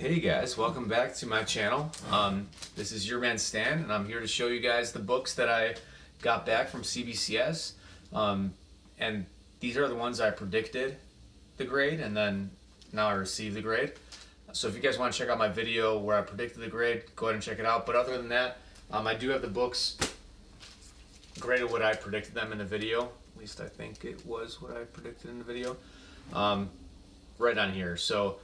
Hey guys, welcome back to my channel. This is your man Stan, and I'm here to show you guys the books that I got back from CBCS. And these are the ones I predicted the grade, and then now I received the grade. So if you guys want to check out my video where I predicted the grade, go ahead and check it out. But other than that, I do have the books graded what I predicted them in the video. At least I think it was what I predicted in the video. Right on here. So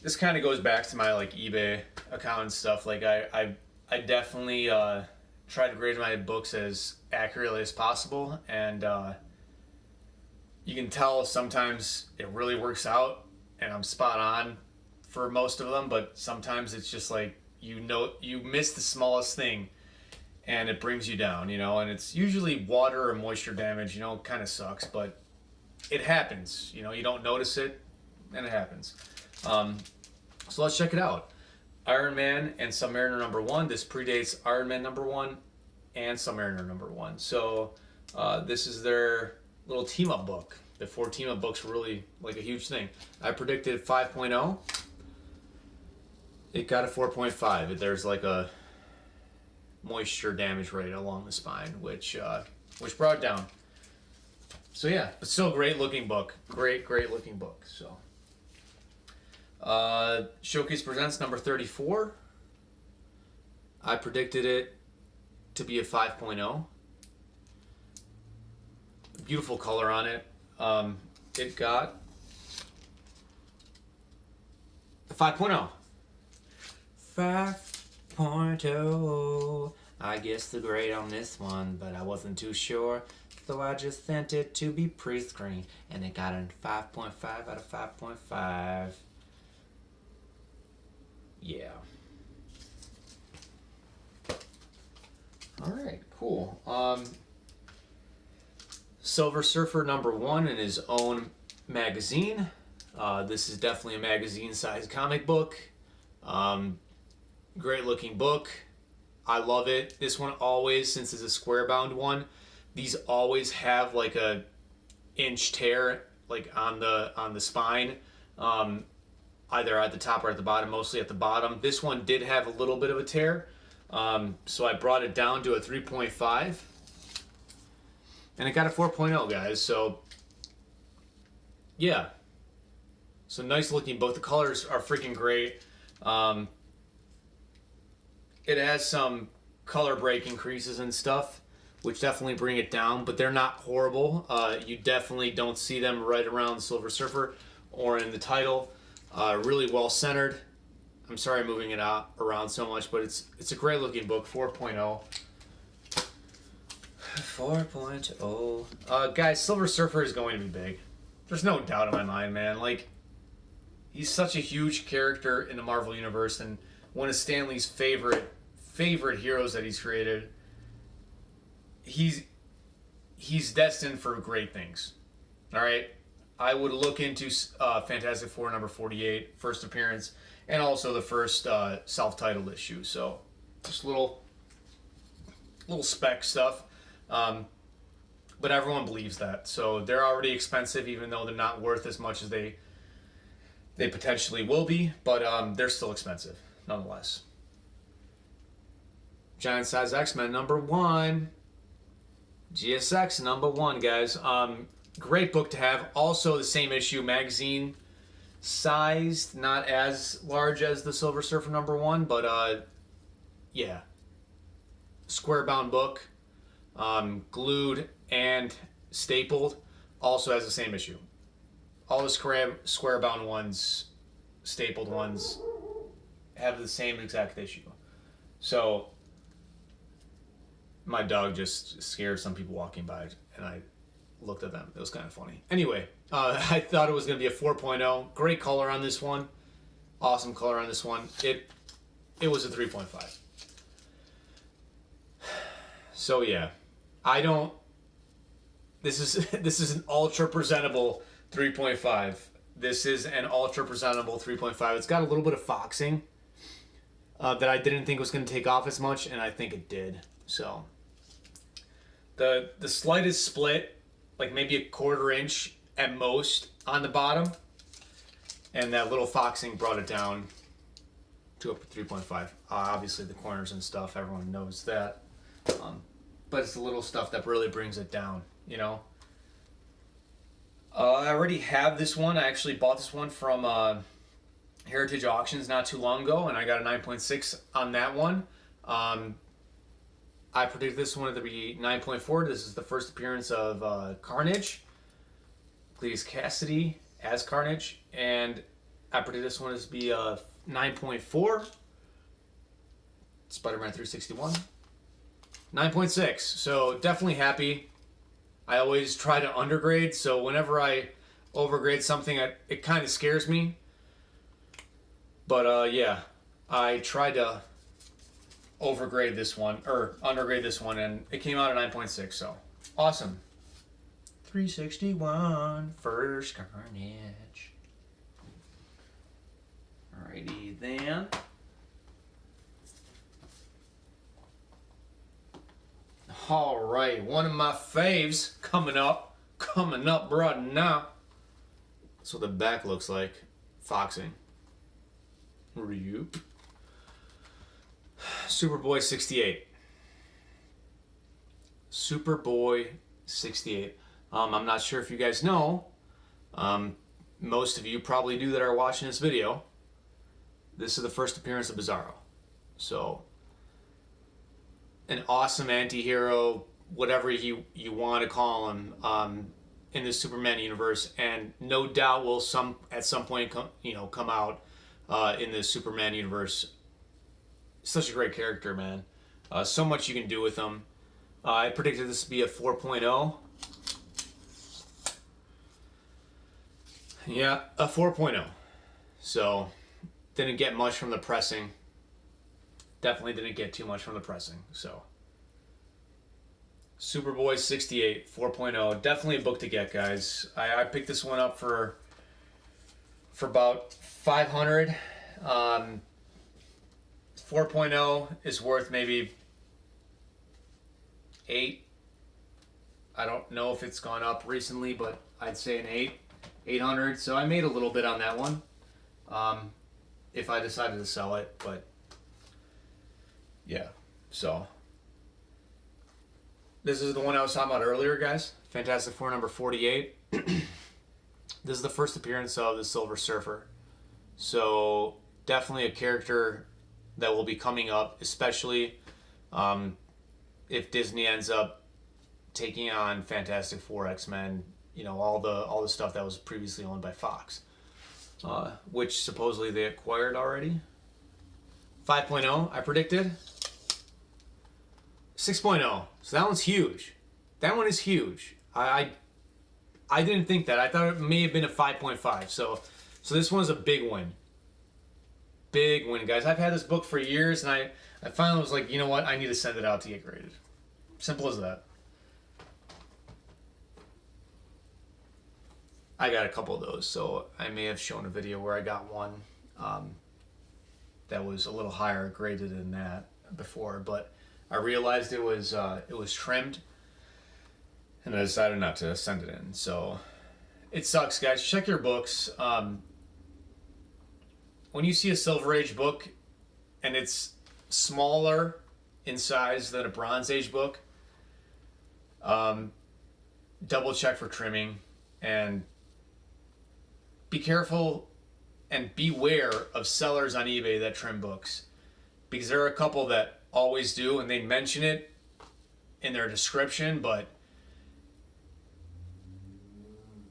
this kind of goes back to my eBay account and stuff. I definitely try to grade my books as accurately as possible, and you can tell sometimes it really works out and I'm spot on for most of them, but sometimes it's just you miss the smallest thing and it brings you down, and it's usually water or moisture damage, kind of sucks, but it happens, you don't notice it and it happens. So let's check it out. Iron Man and Submariner #1. This predates Iron Man #1 and Submariner #1. So this is their little team-up book. Before team-up books were really a huge thing. I predicted 5.0. It got a 4.5. There's a moisture damage rate along the spine, which brought it down. So yeah, but still great looking book. Great looking book. So. Showcase Presents #34. I predicted it to be a 5.0. Beautiful color on it. It got a 5.0. 5.0. I guess the grade on this one, but I wasn't too sure, so I just sent it to be pre-screened, and it got a 5.5 out of 5.5. Yeah. Alright, cool. Silver Surfer #1 in his own magazine. This is definitely a magazine-sized comic book. Great looking book. I love it. This one always, since it's a square-bound one, these always have a inch tear on the spine. Either at the top or at the bottom, mostly at the bottom. This one did have a little bit of a tear, so I brought it down to a 3.5, and it got a 4.0, guys. So yeah, so nice looking book. The colors are freaking great. It has some color break increases and stuff, which definitely bring it down, but they're not horrible. You definitely don't see them right around Silver Surfer or in the title. Really well centered. I'm sorry I'm moving it around so much, but it's a great looking book. 4.0. 4.0. Guys, Silver Surfer is going to be big. There's no doubt in my mind, man. He's such a huge character in the Marvel Universe, and one of Stan Lee's favorite heroes that he's created. He's destined for great things. All right. I would look into Fantastic Four #48, first appearance, and also the first self-titled issue. So just little spec stuff, but everyone believes that. So they're already expensive, even though they're not worth as much as they potentially will be. But they're still expensive nonetheless. Giant Size X-Men #1, GSX #1, guys. Great book to have. Also the same issue, magazine sized, not as large as the Silver Surfer #1, but yeah, square bound book, glued and stapled. Also has the same issue. All the square bound ones, stapled ones, have the same exact issue. So my dog just scared some people walking by, and I looked at them. It was kind of funny. Anyway, I thought it was going to be a 4.0. Great color on this one. Awesome color on this one. It was a 3.5. So yeah, this is an ultra presentable 3.5. This is an ultra presentable 3.5. It's got a little bit of foxing that I didn't think was going to take off as much, and I think it did. So the slightest split, maybe a 1/4 inch at most on the bottom, and that little foxing brought it down 2 up to 3.5. Obviously the corners and stuff, everyone knows that. But it's the little stuff that really brings it down, you know. I already have this one. I actually bought this one from Heritage Auctions not too long ago, and I got a 9.6 on that one. I predicted this one to be 9.4. This is the first appearance of Carnage, Cletus Cassidy as Carnage, and I predicted this one to be 9.4. Spider-Man 361. 9.6. So definitely happy. I always try to undergrade, so whenever I overgrade something, it kind of scares me. But yeah, I tried to overgrade this one, or undergrade this one, and it came out at 9.6, so awesome. 361, first Carnage. Alrighty then. Alright, one of my faves coming up right now. That's what the back looks like. Foxing. Reap. Superboy 68. Superboy 68. I'm not sure if you guys know. Most of you probably do that are watching this video. This is the first appearance of Bizarro. So, an awesome anti-hero, whatever you want to call him, in the Superman universe, and no doubt will at some point come out in the Superman universe. Such a great character, man. So much you can do with him. I predicted this to be a 4.0. Yeah, a 4.0. So, didn't get much from the pressing. Definitely didn't get too much from the pressing. So, Superboy 68, 4.0. Definitely a book to get, guys. I picked this one up for about $500. 4.0 is worth maybe $8. I don't know if it's gone up recently, but I'd say an $800. So I made a little bit on that one, if I decided to sell it. But yeah, so this is the one I was talking about earlier, guys. Fantastic Four number 48. This is the first appearance of the Silver Surfer. So definitely a character that will be coming up, especially if Disney ends up taking on Fantastic Four, X-Men, all the stuff that was previously owned by Fox, which supposedly they acquired already. 5.0, I predicted. 6.0, so that one's huge. That one is huge. I didn't think that. I thought it may have been a 5.5. So this one's a big win. Big win, guys. I've had this book for years, and I finally was like, you know what? I need to send it out to get graded. Simple as that. I got a couple of those, so I may have shown a video where I got one that was a little higher graded than that before, but I realized it was trimmed, and I decided not to send it in. So it sucks, guys. Check your books. When you see a Silver Age book and it's smaller in size than a Bronze Age book, double check for trimming, and be careful and beware of sellers on eBay that trim books, because there are a couple that always do, and they mention it in their description, but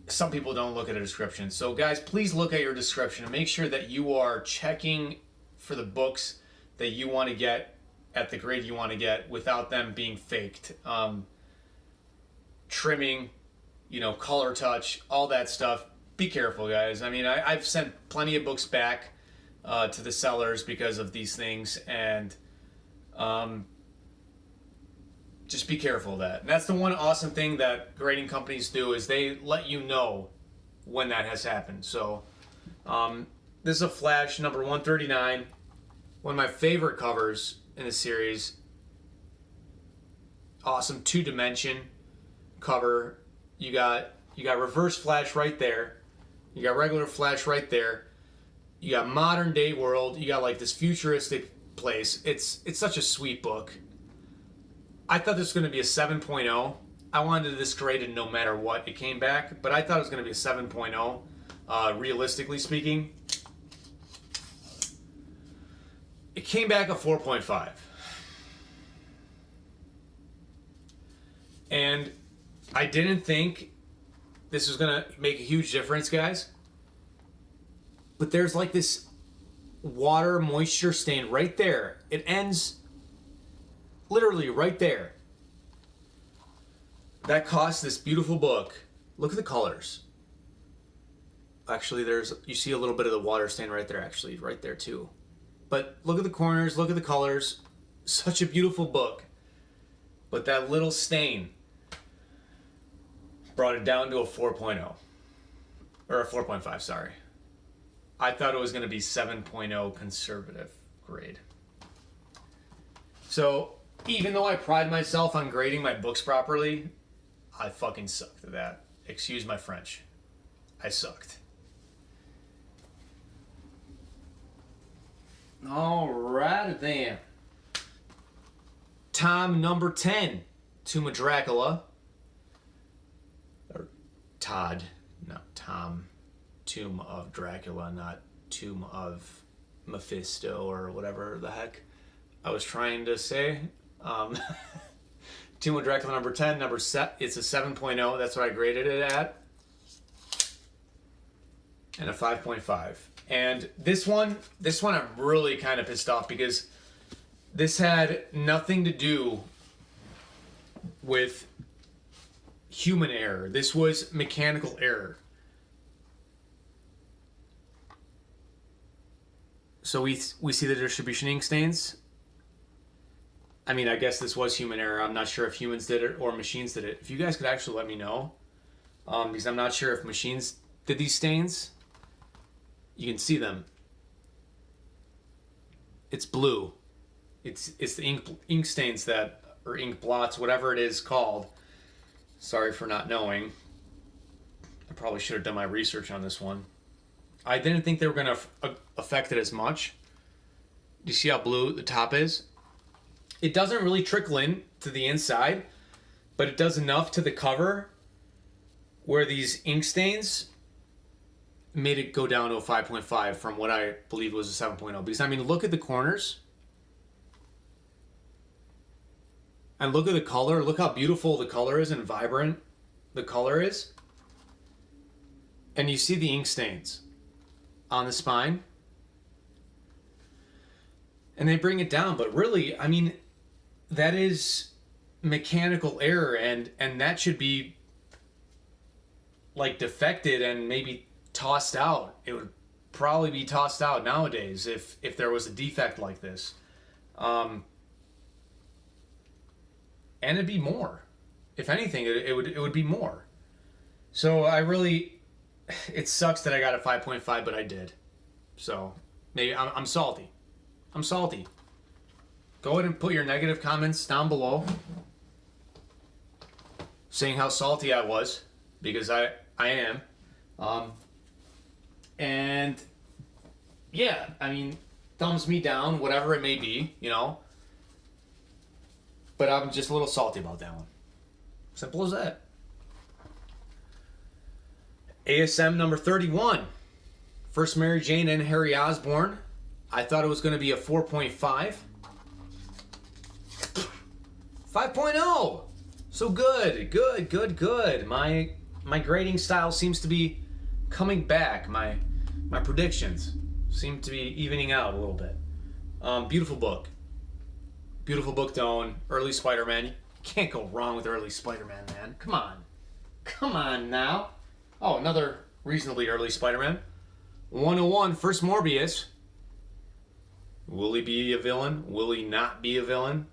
some people don't look at a description. So guys, please look at your description and make sure that you are checking for the books that you want to get at the grade you want to get without them being faked. Trimming, color touch, all that stuff. Be careful, guys. I mean, I've sent plenty of books back to the sellers because of these things, and just be careful of that. And that's the one awesome thing that grading companies do, is they let you know when that has happened. So this is a Flash number 139, one of my favorite covers in the series. Awesome 2-dimension cover. You got reverse Flash right there. You got regular Flash right there. You got modern day world. You got like this futuristic place. It's such a sweet book. I thought this was going to be a 7.0. I wanted this graded no matter what. It came back, but I thought it was going to be a 7.0, realistically speaking. It came back a 4.5. And I didn't think this was going to make a huge difference, guys. But there's like this water moisture stain right there. It ends literally right there. That cost this beautiful book. Look at the colors. Actually, you see a little bit of the water stain right there, actually, right there too. But look at the corners, look at the colors. Such a beautiful book. But that little stain brought it down to a 4.0. Or a 4.5, sorry. I thought it was going to be 7.0 conservative grade. So, even though I pride myself on grading my books properly, I fucking sucked at that. Excuse my French. I sucked. Alright then. Tom number 10, Tomb of Dracula. Or Todd, not Tom. Tomb of Dracula, not Tomb of Mephisto or whatever the heck I was trying to say. Tomb of Dracula number 10, it's a 7.0. That's what I graded it at. And a 5.5. And this one I'm really kind of pissed off because this had nothing to do with human error. This was mechanical error. So we see the distribution ink stains. I mean, I guess this was human error. I'm not sure if humans did it or machines did it. If you guys could actually let me know, because I'm not sure if machines did these stains. You can see them. It's blue. It's the ink stains that, or ink blots, whatever it is called. Sorry for not knowing. I probably should have done my research on this one. I didn't think they were going to affect it as much. Do you see how blue the top is? It doesn't really trickle in to the inside, but it does enough to the cover where these ink stains made it go down to a 5.5 from what I believe was a 7.0. Because, I mean, look at the corners. And look at the color. Look how beautiful the color is and vibrant the color is. And you see the ink stains on the spine. And they bring it down. But really, I mean, that is mechanical error. And that should be, like, defected and maybe tossed out. It would probably be tossed out nowadays if there was a defect like this. And it'd be more. If anything, it would be more. So it sucks that I got a 5.5, but I did. So maybe I'm salty. I'm salty. Go ahead and put your negative comments down below saying how salty I was, because I am. And yeah, I mean, thumbs me down, whatever it may be, you know. But I'm just a little salty about that one. Simple as that. ASM number 31. First Mary Jane and Harry Osborn. I thought it was going to be a 4.5. 5.0. So good. My grading style seems to be coming back. My predictions seem to be evening out a little bit. Beautiful book. Beautiful book to own. Early Spider-Man. You can't go wrong with early Spider-Man, man. Come on now. Oh, another reasonably early Spider-Man. 101, First Morbius. Will he be a villain? Will he not be a villain?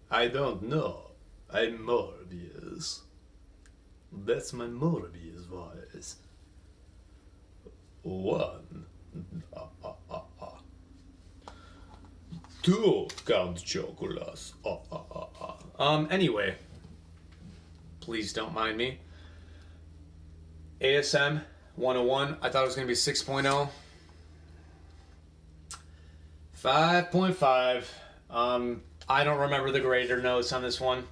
I don't know. I'm Morbius. That's my Morbius voice. 1. 2 Count Chocolates. Anyway. Please don't mind me. ASM 101. I thought it was going to be 6.0. 5.5. I don't remember the grader notes on this one.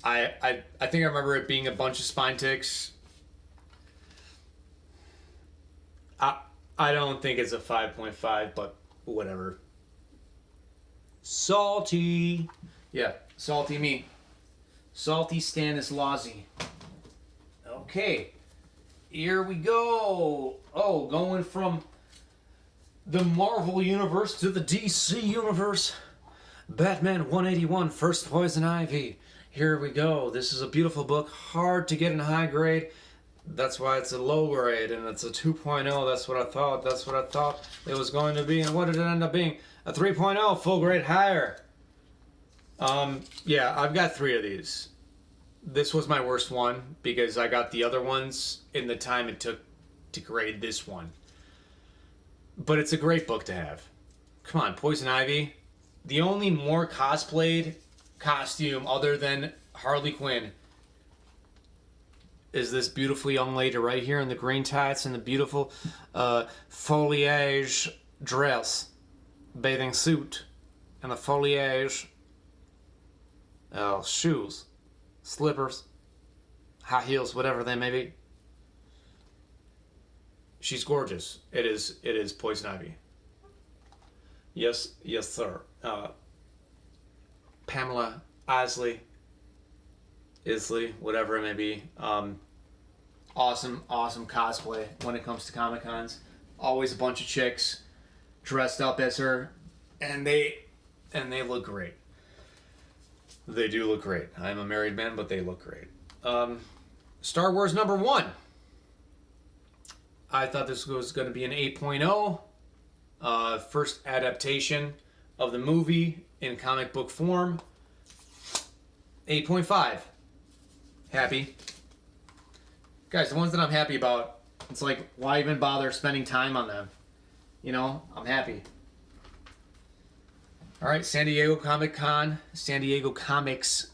I think I remember it being a bunch of spine ticks. I don't think it's a 5.5, but whatever. Salty. Yeah, salty me. Salty Stanislawsy. Okay. Here we go. Oh, going from the Marvel Universe to the DC Universe. Batman 181, First Poison Ivy. Here we go. This is a beautiful book. Hard to get in high grade. That's why it's a low grade, and it's a 2.0. That's what I thought. That's what I thought it was going to be. And what did it end up being? A 3.0, full grade higher. Yeah, I've got 3 of these. This was my worst one because I got the other ones in the time it took to grade this one. But it's a great book to have. Come on, Poison Ivy. The only more cosplayed costume other than Harley Quinn is this beautiful young lady right here in the green tights and the beautiful foliage dress, bathing suit, and the foliage shoes, slippers, high heels, whatever they may be. She's gorgeous. It is Poison Ivy. Yes, sir. Pamela Isley, whatever it may be. Awesome cosplay when it comes to Comic Cons. Always a bunch of chicks dressed up as her, and they look great. They do look great. I'm a married man, but they look great. Star Wars #1. I thought this was going to be an 8.0. First adaptation of the movie in comic book form. 8.5. Happy. Guys, the ones that I'm happy about, it's like, why even bother spending time on them? You know, I'm happy. All right, San Diego Comic-Con, San Diego Comics,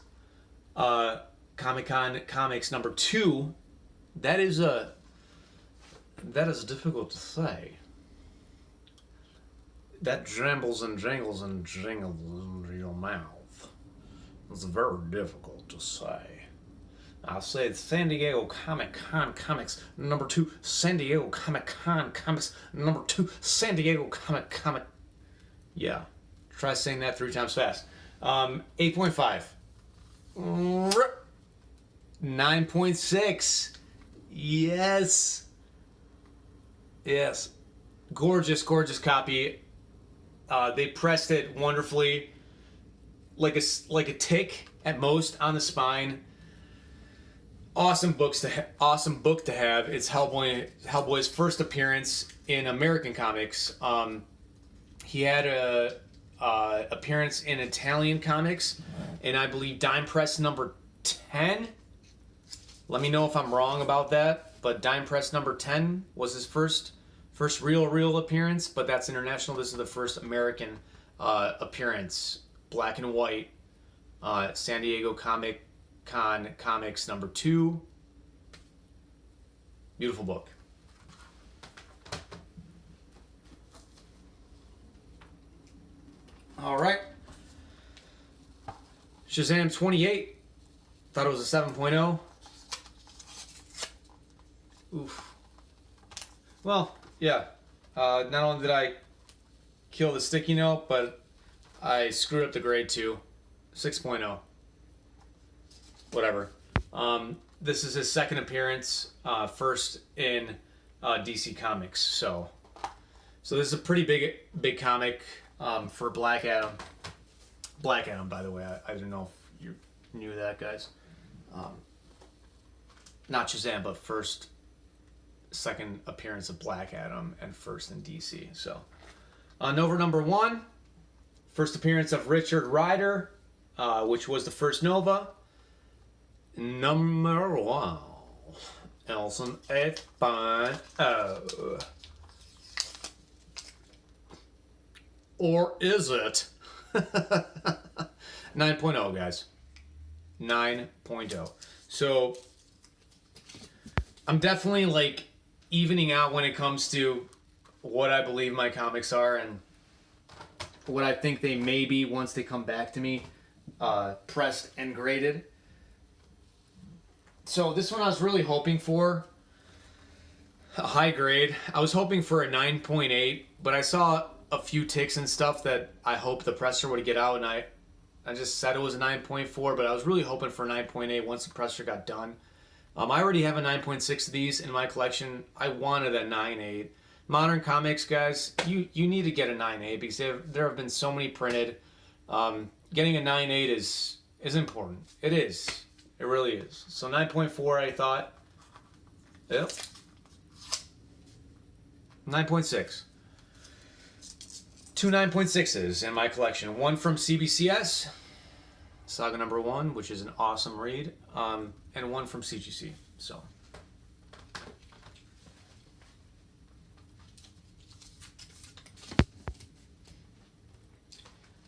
Comic-Con Comics #2. That is difficult to say. That jangles and jingles and jingles in your mouth. It's very difficult to say. I'll say it's San Diego Comic-Con Comics #2. San Diego Comic-Con Comics #2. San Diego Comic. Yeah. Try saying that 3 times fast. 8.5. 9.6. Yes. Gorgeous copy. They pressed it wonderfully, like a tick at most on the spine. Awesome book to have. It's Hellboy's first appearance in American comics. He had a appearance in Italian comics, and I believe Dime Press #10. Let me know if I'm wrong about that, but Dime Press #10 was his first real appearance, but that's international. This is the first American appearance, black and white, San Diego Comic-Con Comics #2. Beautiful book. All right. Shazam 28. Thought it was a 7.0. Oof. Well, yeah. Not only did I kill the sticky note, but I screwed up the grade too. 6.0. Whatever. This is his second appearance, first in DC Comics. So this is a pretty big comic for Black Adam. Black Adam, by the way. I didn't know if you knew that, guys. Not Shazam, but second appearance of Black Adam and first in DC. So, Nova #1, first appearance of Richard Rider, which was the first Nova. #1, Elson 8.0. Or is it? 9.0, guys. 9.0. So, I'm definitely like evening out when it comes to what I believe my comics are and what I think they may be once they come back to me, pressed and graded. So this one I was really hoping for a high grade. I was hoping for a 9.8, but I saw a few ticks and stuff that I hoped the presser would get out, and I just said it was a 9.4, but I was really hoping for a 9.8 once the presser got done. I already have a 9.6 of these in my collection. I wanted a 9.8. Modern Comics, guys, you need to get a 9.8 because there have been so many printed. Getting a 9.8 is important. It is. It really is. So 9.4, I thought. Yep. 9.6. Two 9.6s in my collection. One from CBCS, Saga number 1, which is an awesome read, and one from CGC. So.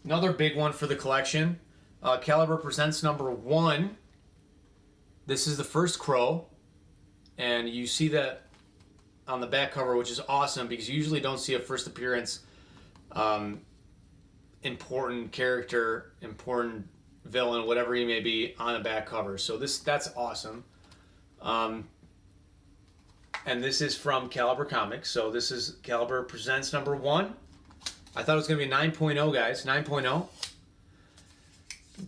Another big one for the collection. Caliber Presents number 1. This is the first Crow, and you see that on the back cover, which is awesome because you usually don't see a first appearance, important character, important villain, whatever he may be, on a back cover. So that's awesome. And this is from Caliber Comics. So this is Caliber Presents number 1. I thought it was going to be 9.0, guys. 9.0.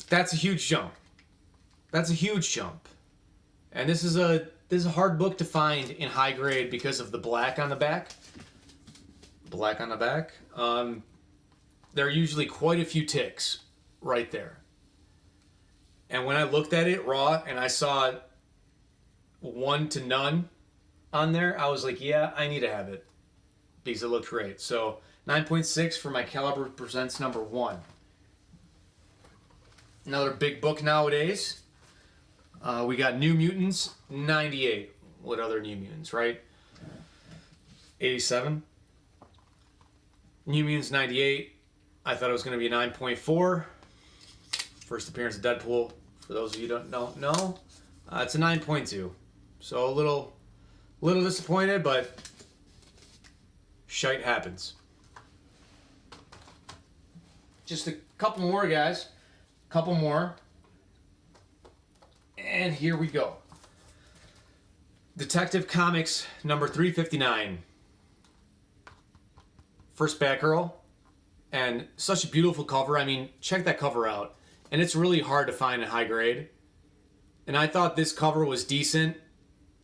That's a huge jump. That's a huge jump. And this is a hard book to find in high grade because of the black on the back. Black on the back. There are usually quite a few ticks right there. And when I looked at it raw and I saw 1 to none on there, I was like, yeah, I need to have it because it looked great. So 9.6 for my Caliber Presents number 1. Another big book nowadays. We got New Mutants 98. What other New Mutants, right? 87. New Mutants 98. I thought it was going to be a 9.4. First appearance of Deadpool. For those of you who don't know, it's a 9.2. So a little disappointed, but shite happens. Just a couple more, guys. Couple more. And here we go. Detective Comics number 359. First Batgirl. And such a beautiful cover. I mean, check that cover out. And it's really hard to find in high grade. And I thought this cover was decent.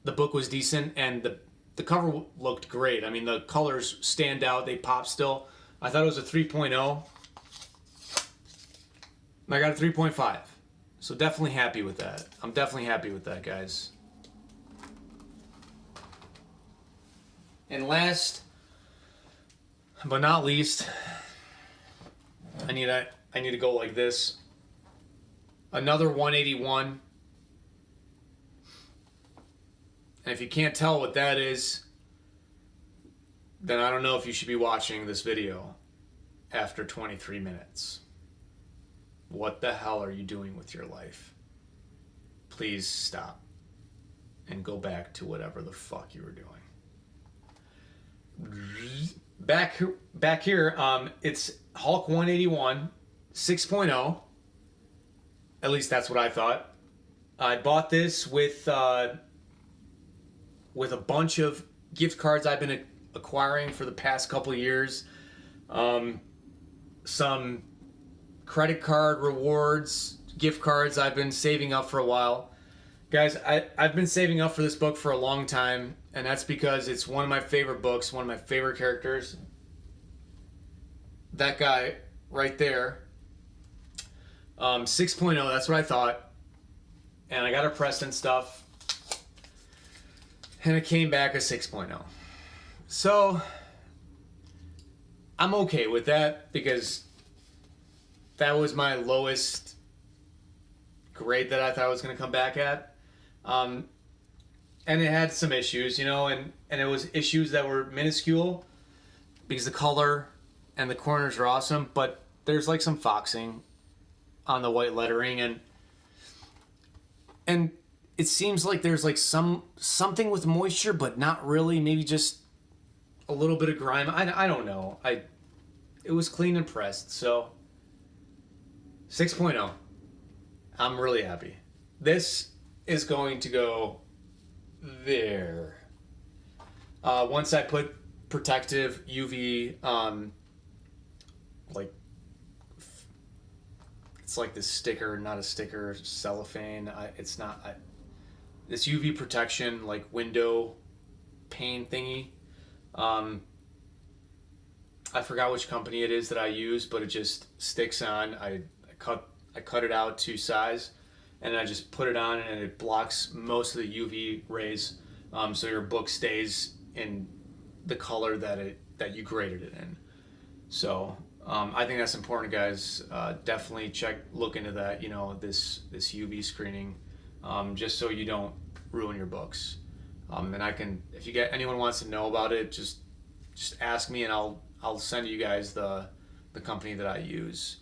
The book was decent. And the cover looked great. I mean, the colors stand out. They pop still. I thought it was a 3.0. I got a 3.5. So definitely happy with that. I'm definitely happy with that, guys. And last but not least, I need to go like this. Another 181. And if you can't tell what that is, then I don't know if you should be watching this video after 23 minutes. What the hell are you doing with your life? Please stop and go back to whatever the fuck you were doing. Back here, it's Hulk 181 6.0. At least that's what I thought. I bought this with a bunch of gift cards I've been acquiring for the past couple of years. Some credit card rewards, gift cards I've been saving up for a while. Guys, I've been saving up for this book for a long time, and that's because it's one of my favorite books, one of my favorite characters. That guy right there. 6.0, that's what I thought. And I got it pressed and stuff. And it came back a 6.0. So, I'm okay with that because that was my lowest grade that I thought I was going to come back at. And it had some issues, you know, and it was issues that were minuscule because the color and the corners are awesome, but there's like some foxing on the white lettering, and it seems like there's like something with moisture, but not really. Maybe just a little bit of grime. I don't know. It was clean and pressed, so 6.0. I'm really happy. This is going to go there. Once I put protective UV, like, it's like this sticker, not a sticker, cellophane. It's not. This UV protection, like window pane thingy. I forgot which company it is that I use, but it just sticks on. I cut it out to size, and I just put it on, and it blocks most of the UV rays, so your book stays in the color that you graded it in. So I think that's important, guys. Definitely look into that. You know, this UV screening, just so you don't ruin your books. And if anyone wants to know about it, just ask me, and I'll send you guys the company that I use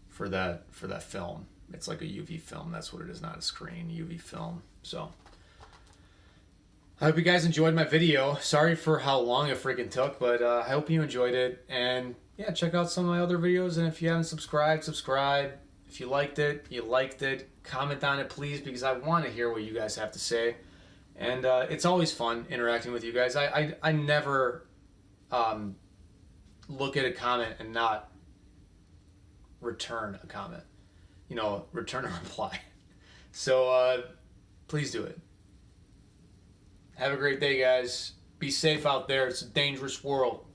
for that film. It's like a UV film. That's what it is, not a screen. UV film. So I hope you guys enjoyed my video. Sorry for how long it freaking took, but I hope you enjoyed it. And yeah, check out some of my other videos. And if you haven't subscribed, subscribe. If you liked it, comment on it, please, because I want to hear what you guys have to say. And it's always fun interacting with you guys. I never look at a comment and not return a comment. You know, return a reply. So please do it. Have a great day, guys. Be safe out there. It's a dangerous world.